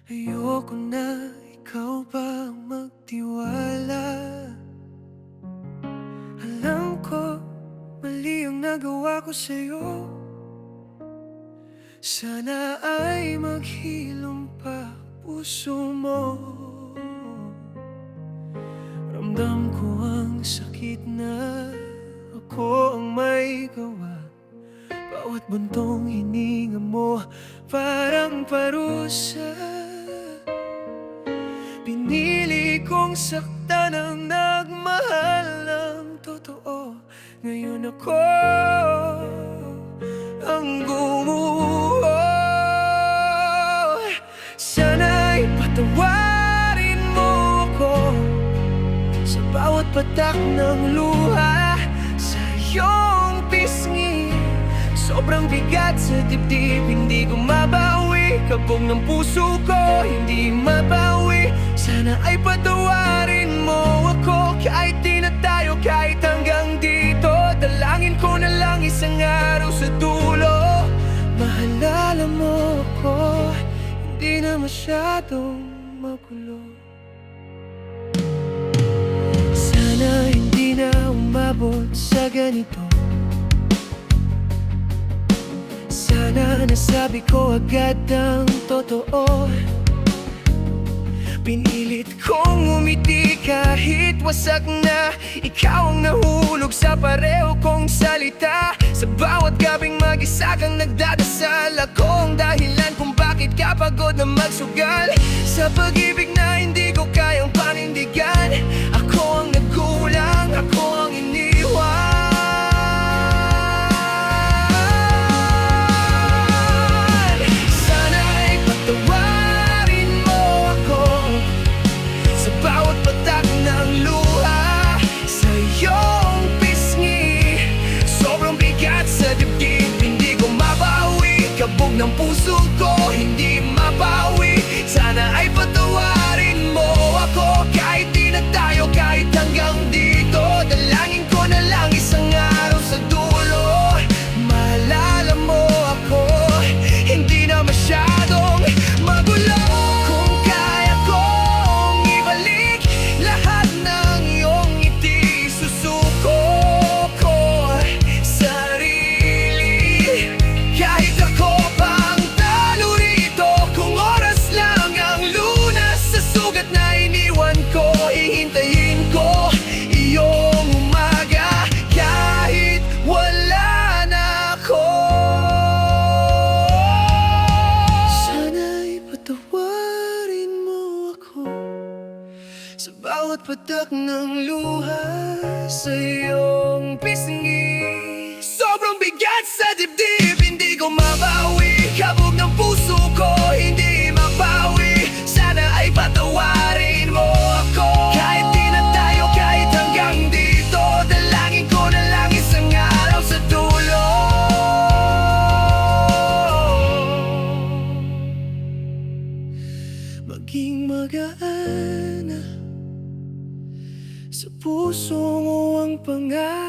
Ayoko na ikaw pa ang magtiwala. Alam ko, mali ang nagawa ko sa'yo. Sana ay maghilom pa puso mo. Ramdam ko ang sakit na ako ang may gawa. Bawat buntong hininga mo parang parusa. Pinili kong saktan ang nagmahal ng totoo. Ngayon ako ang gumuho. Sana'y patawarin mo ako sa bawat patak ng luha. Sa iyong pisngi, sobrang bigat sa dibdib. Hindi ko mabawi, kabog ng puso ko hindi mabawi. Sana ay patawarin mo ako kahit di na tayo, kahit hanggang dito. Dalangin ko na lang isang araw sa dulo mahalala mo ako, hindi na masyadong magulo. Sana hindi na umabot sa ganito. Sana nasabi ko agad ang totoo. Pinilit kong umiti kahit wasak na. Ikaw ang nahulog sa pareho kong salita. Sa bawat gabing mag-isa kang nagdadasal. Ako ang dahilan kung bakit ka pagod na magsugal. Sa pag-ibig na hindi ko kayang panindigan. Ako ang nagkulang, ako ang iniwan. Kabog ng puso ko, hindi mabawi. Sana ay patawarin mo ako kahit di na tayo, kahit hanggang dito. Dalangin ko na lang isang araw sa dulo maalala mo ako, hindi na masyadong magulo. Kung kaya kong ibalik lahat ng iyong ngiti, susuko ko sarili. Kahit ako pang talo rito, kung oras lang ang lunas sa sugat na iniwan ko, hihintayin ko iyong umaga kahit wala na ako. Sana'y patawarin mo ako sa bawat patak ng luha. Sa iyong pisngi, sobrang bigat sa dibdib. Hindi ko mabawi, kabog ng puso ko hindi mabawi. Sana ay patawarin mo ako kahit di na tayo, kahit hanggang dito. Dalangin ko na lang isang araw sa dulo maging magaan sa puso mo ang pangarap.